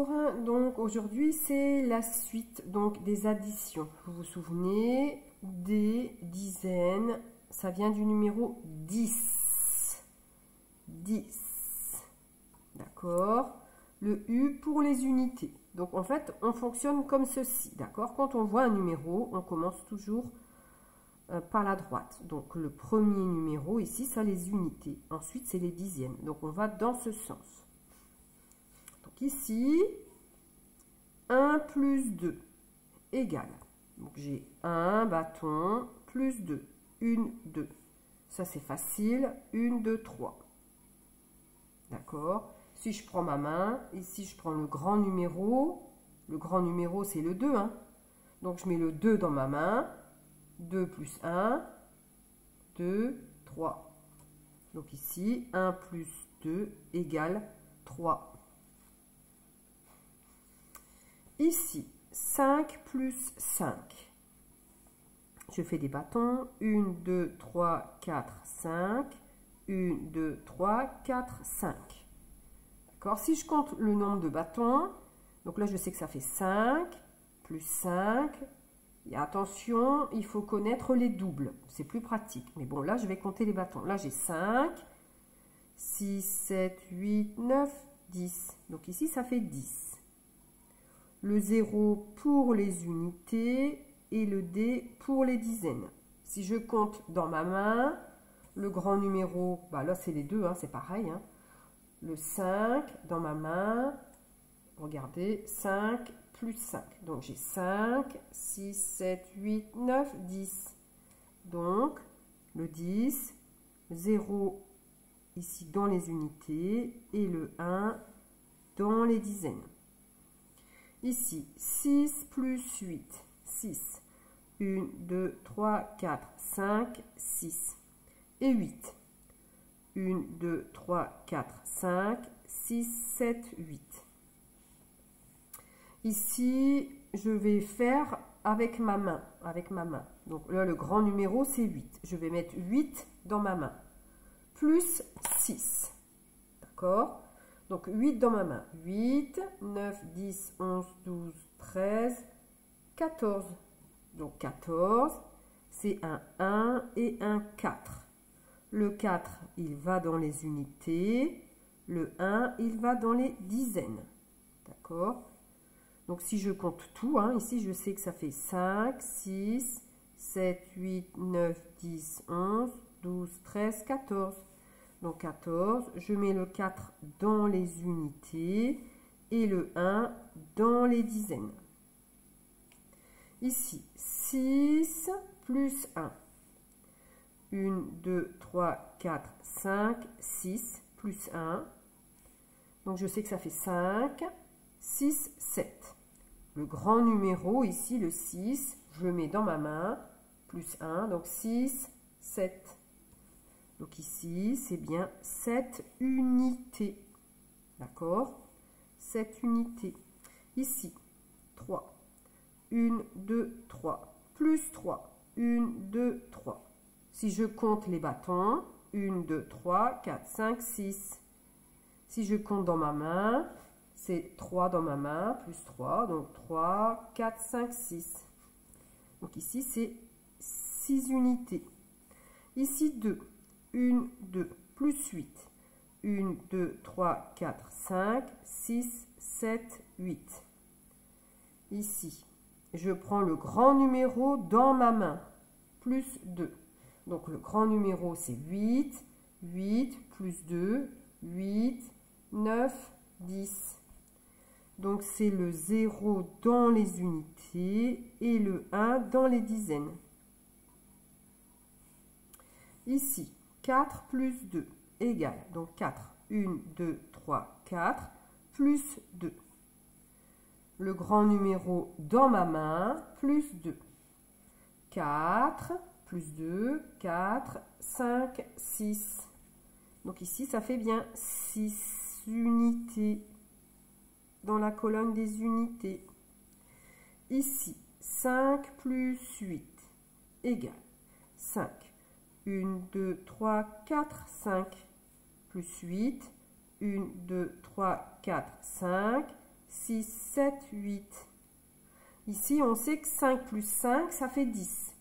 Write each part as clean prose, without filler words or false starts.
Bonjour, donc aujourd'hui c'est la suite donc des additions. Vous vous souvenez, des dizaines, ça vient du numéro 10. 10. D'accord? Le U pour les unités. Donc en fait, on fonctionne comme ceci. D'accord? Quand on voit un numéro, on commence toujours par la droite. Donc le premier numéro ici, ça les unités. Ensuite, c'est les dixièmes. Donc on va dans ce sens. Donc ici, 1 plus 2 égale. Donc j'ai un bâton plus 2. 1, 2. Ça c'est facile. 1, 2, 3. D'accord? Si je prends ma main, ici je prends le grand numéro. Le grand numéro c'est le 2. Hein? Donc je mets le 2 dans ma main. 2 plus 1, 2, 3. Donc ici, 1 plus 2 égale 3. Ici, 5 plus 5. Je fais des bâtons. 1, 2, 3, 4, 5. 1, 2, 3, 4, 5. D'accord? Si je compte le nombre de bâtons, donc là je sais que ça fait 5 plus 5. Et attention, il faut connaître les doubles. C'est plus pratique. Mais bon, là, je vais compter les bâtons. Là, j'ai 5, 6, 7, 8, 9, 10. Donc ici, ça fait 10. Le 0 pour les unités et le D pour les dizaines. Si je compte dans ma main, le grand numéro, bah là, c'est les deux, hein, c'est pareil. Hein. Le 5 dans ma main, regardez, 5 plus 5. Donc j'ai 5, 6, 7, 8, 9, 10. Donc le 10, 0 ici dans les unités et le 1 dans les dizaines. Ici, 6 plus 8, 6. 1, 2, 3, 4, 5, 6. Et 8. 1, 2, 3, 4, 5, 6, 7, 8. Ici, je vais faire avec ma main. Donc là, le grand numéro, c'est 8. Je vais mettre 8 dans ma main. Plus 6. D'accord? Donc 8 dans ma main. 8, 9, 10, 11, 12, 13, 14. Donc 14, c'est un 1 et un 4. Le 4, il va dans les unités. Le 1, il va dans les dizaines. D'accord? Donc, si je compte tout, hein, ici, je sais que ça fait 5, 6, 7, 8, 9, 10, 11, 12, 13, 14. Donc, 14, je mets le 4 dans les unités et le 1 dans les dizaines. Ici, 6 plus 1. 1, 2, 3, 4, 5, 6 plus 1. Donc, je sais que ça fait 5, 6, 7. Le grand numéro, ici, le 6, je le mets dans ma main, plus 1, donc 6, 7. Donc ici, c'est bien 7 unités. D'accord? 7 unités. Ici, 3. 1, 2, 3. Plus 3. 1, 2, 3. Si je compte les bâtons, 1, 2, 3, 4, 5, 6. Si je compte dans ma main, c'est 3 dans ma main, plus 3, donc 3, 4, 5, 6. Donc ici, c'est 6 unités. Ici, 2. 1, 2, plus 8. 1, 2, 3, 4, 5, 6, 7, 8. Ici, je prends le grand numéro dans ma main, plus 2. Donc le grand numéro, c'est 8. 8 plus 2, 8, 9, 10. Donc, c'est le 0 dans les unités et le 1 dans les dizaines. Ici, 4 plus 2 égale, donc 4, 1, 2, 3, 4, plus 2. Le grand numéro dans ma main, plus 2. 4, plus 2, 4, 5, 6. Donc ici, ça fait bien 6 unités. Dans la colonne des unités. Ici, 5 plus 8 égale 5. 1, 2, 3, 4, 5. Plus 8. 1, 2, 3, 4, 5. 6. 6, 7, 8. Ici, on sait que 5 plus 5, ça fait 10.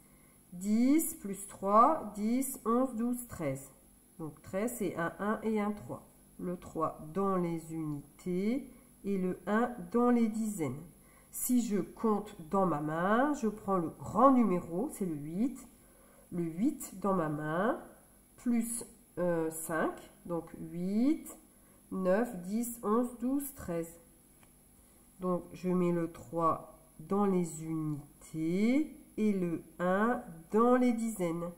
10 plus 3, 10, 11, 12, 13. Donc 13, c'est un 1 et un 3. Le 3 dans les unités et le 1 dans les dizaines. Si je compte dans ma main, je prends le grand numéro, c'est le 8. Le 8 dans ma main, plus 5, donc 8, 9, 10, 11, 12, 13. Donc je mets le 3 dans les unités et le 1 dans les dizaines.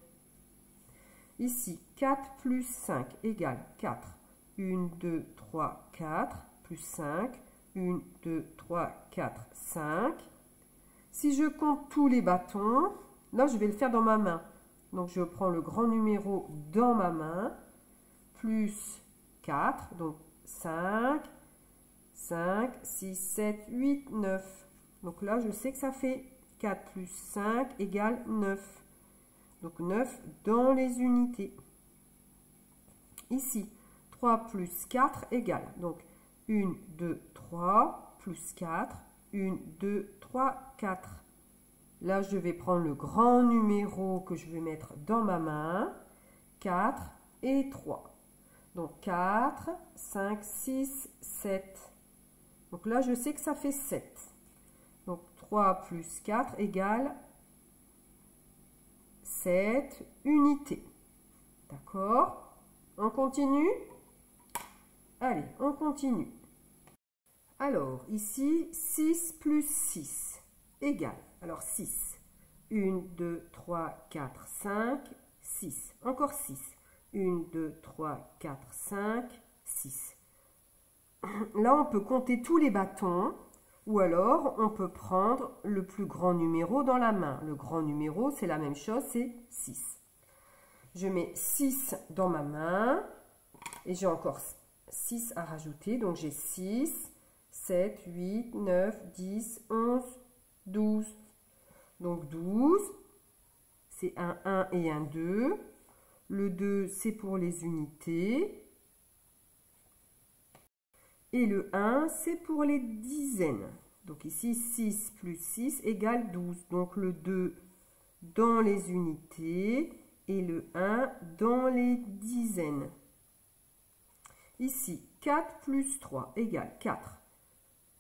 Ici, 4 plus 5 égale 4. 1, 2, 3, 4, plus 5. 1, 2, 3, 4, 5. Si je compte tous les bâtons, là je vais le faire dans ma main. Donc je prends le grand numéro dans ma main, plus 4, donc 5, 5, 6, 7, 8, 9. Donc là je sais que ça fait 4 plus 5 égale 9. Donc 9 dans les unités. Ici, 3 plus 4 égale, donc 1, 2, 3, plus 4, 1, 2, 3, 4. Là, je vais prendre le grand numéro que je vais mettre dans ma main, 4 et 3. Donc 4, 5, 6, 7. Donc là, je sais que ça fait 7. Donc 3 plus 4 égale 7 unités. D'accord? On continue? Allez, on continue. Alors, ici, 6 plus 6 égale, alors 6. 1, 2, 3, 4, 5, 6. Encore 6. 1, 2, 3, 4, 5, 6. Là, on peut compter tous les bâtons, ou alors on peut prendre le plus grand numéro dans la main. Le grand numéro, c'est la même chose, c'est 6. Je mets 6 dans ma main, et j'ai encore 6 à rajouter, donc j'ai 6, 7, 8, 9, 10, 11, 12. Donc 12, c'est un 1 et un 2. Le 2, c'est pour les unités. Et le 1, c'est pour les dizaines. Donc ici, 6 plus 6 égale 12. Donc le 2 dans les unités et le 1 dans les dizaines. Ici, 4 plus 3 égale 4.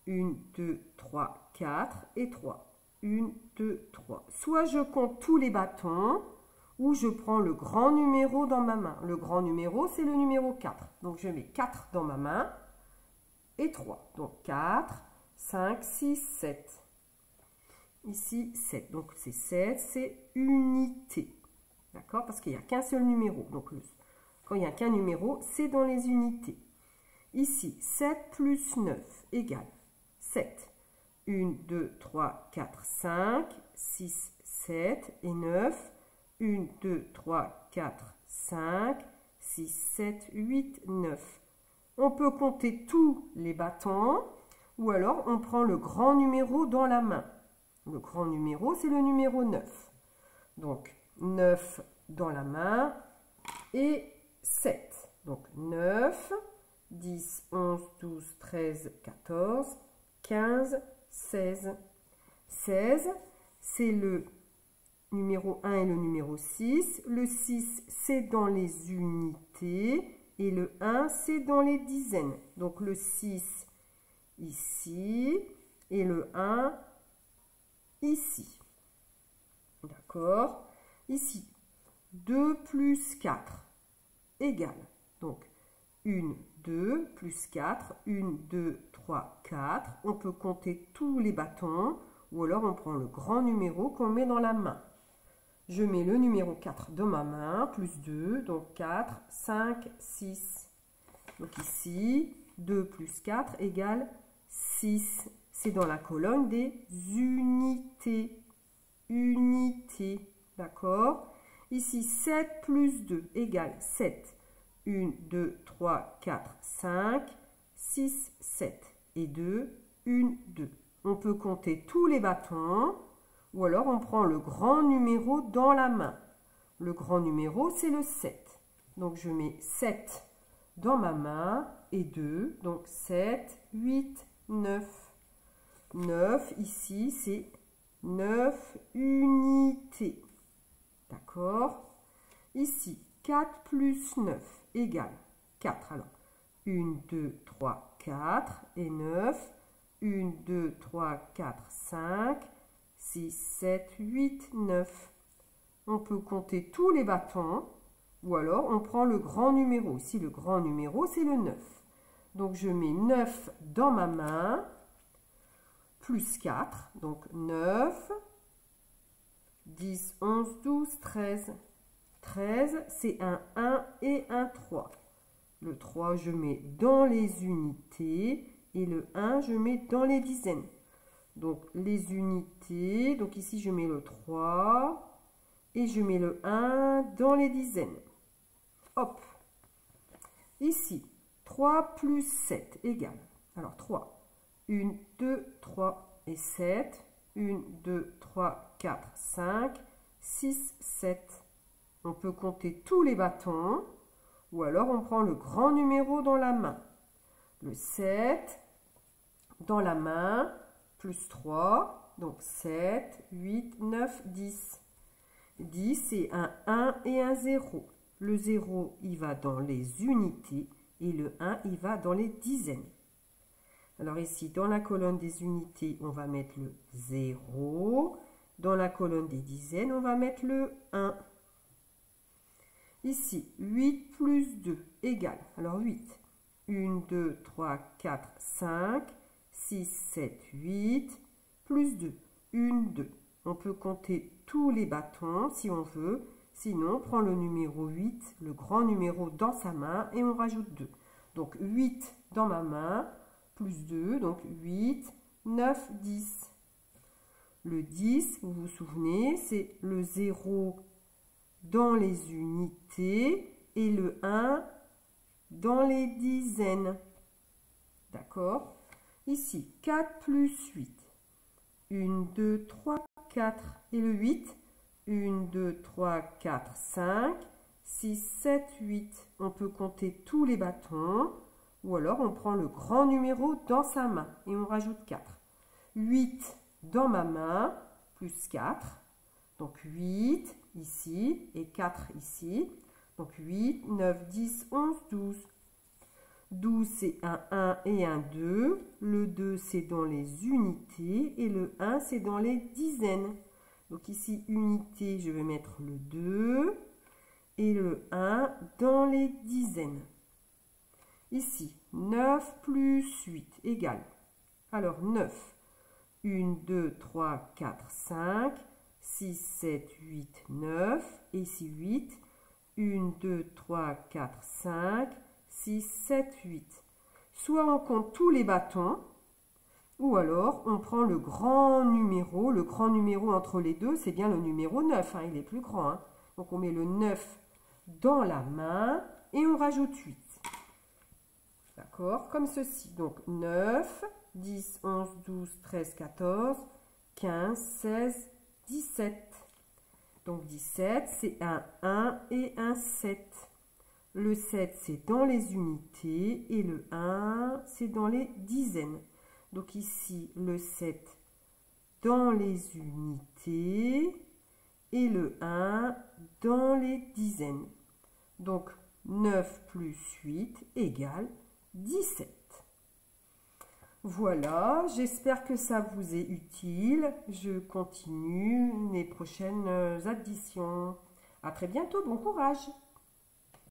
1, 2, 3, 4 et 3. 1, 2, 3. Soit je compte tous les bâtons, ou je prends le grand numéro dans ma main. Le grand numéro, c'est le numéro 4. Donc je mets 4 dans ma main et 3. Donc 4, 5, 6, 7. Ici, 7. Donc c'est 7, c'est unité. D'accord? Parce qu'il n'y a qu'un seul numéro. Donc quand il n'y a qu'un numéro, c'est dans les unités. Ici, 7 plus 9 égale 7. 1, 2, 3, 4, 5, 6, 7 et 9. 1, 2, 3, 4, 5, 6, 7, 8, 9. On peut compter tous les bâtons ou alors on prend le grand numéro dans la main. Le grand numéro, c'est le numéro 9. Donc 9 dans la main et 7. Donc 9, 10, 11, 12, 13, 14, 15, 16. 16, c'est le numéro 1 et le numéro 6. Le 6, c'est dans les unités. Et le 1, c'est dans les dizaines. Donc le 6 ici. Et le 1 ici. D'accord? Ici, 2 plus 4 égale. Donc 1, 2 plus 4. 1, 2, 3, 4. On peut compter tous les bâtons. Ou alors on prend le grand numéro qu'on met dans la main. Je mets le numéro 4 dans ma main, plus 2, donc 4, 5, 6. Donc ici, 2 plus 4 égale 6. C'est dans la colonne des unités. Unités, d'accord? Ici, 7 plus 2 égale 7. 1, 2, 3, 4, 5, 6, 7. Et 2, 1, 2. On peut compter tous les bâtons. Ou alors, on prend le grand numéro dans la main. Le grand numéro, c'est le 7. Donc, je mets 7 dans ma main et 2. Donc, 7, 8, 9. 9, ici, c'est 9 unités. D'accord? Ici, 4 plus 9 égale 4. Alors, 1, 2, 3, 4 et 9. 1, 2, 3, 4, 5, 6, 7, 8, 9. On peut compter tous les bâtons ou alors on prend le grand numéro. Ici, le grand numéro, c'est le 9. Donc, je mets 9 dans ma main, plus 4. Donc, 9, 10, 11, 12, 13. 13, c'est un 1 et un 3. Le 3, je mets dans les unités et le 1, je mets dans les dizaines. Donc, les unités, donc ici, je mets le 3 et je mets le 1 dans les dizaines. Hop. Ici, 3 plus 7 égale. Alors, 3. 1, 2, 3 et 7. 1, 2, 3, 4, 5, 6, 7. On peut compter tous les bâtons ou alors on prend le grand numéro dans la main. Le 7 dans la main, plus 3, donc 7, 8, 9, 10. 10, c'est un 1 et un 0. Le 0, il va dans les unités et le 1, il va dans les dizaines. Alors ici, dans la colonne des unités, on va mettre le 0. Dans la colonne des dizaines, on va mettre le 1. Ici, 8 plus 2 égale. Alors 8. 1, 2, 3, 4, 5, 6, 7, 8, plus 2. 1, 2. On peut compter tous les bâtons si on veut. Sinon, on prend le numéro 8, le grand numéro dans sa main et on rajoute 2. Donc 8 dans ma main, plus 2, donc 8, 9, 10. Le 10, vous vous souvenez, c'est le 0 dans les unités et le 1 dans les dizaines. D'accord? Ici, 4 plus 8. 1, 2, 3, 4. Et le 8, 1, 2, 3, 4, 5, 6, 7, 8. On peut compter tous les bâtons ou alors on prend le grand numéro dans sa main et on rajoute 4. 8 dans ma main, plus 4. Donc 8 ici et 4 ici. Donc 8, 9, 10, 11, 12. 12, c'est un 1 et un 2. Le 2, c'est dans les unités. Et le 1, c'est dans les dizaines. Donc ici, unité, je vais mettre le 2. Et le 1 dans les dizaines. Ici, 9 plus 8 égale. Alors 9. 1, 2, 3, 4, 5, 6, 7, 8, 9. Et ici 8. 1, 2, 3, 4, 5, 6, 7, 8. Soit on compte tous les bâtons, ou alors on prend le grand numéro. Le grand numéro entre les deux, c'est bien le numéro 9. Il est plus grand. Donc on met le 9 dans la main et on rajoute 8. D'accord? Comme ceci. Donc 9, 10, 11, 12, 13, 14, 15, 16, 17. Donc 17, c'est un 1 et un 7. Le 7, c'est dans les unités et le 1, c'est dans les dizaines. Donc ici, le 7 dans les unités et le 1 dans les dizaines. Donc 9 plus 8 égale 17. Voilà, j'espère que ça vous est utile. Je continue les prochaines additions. À très bientôt, bon courage!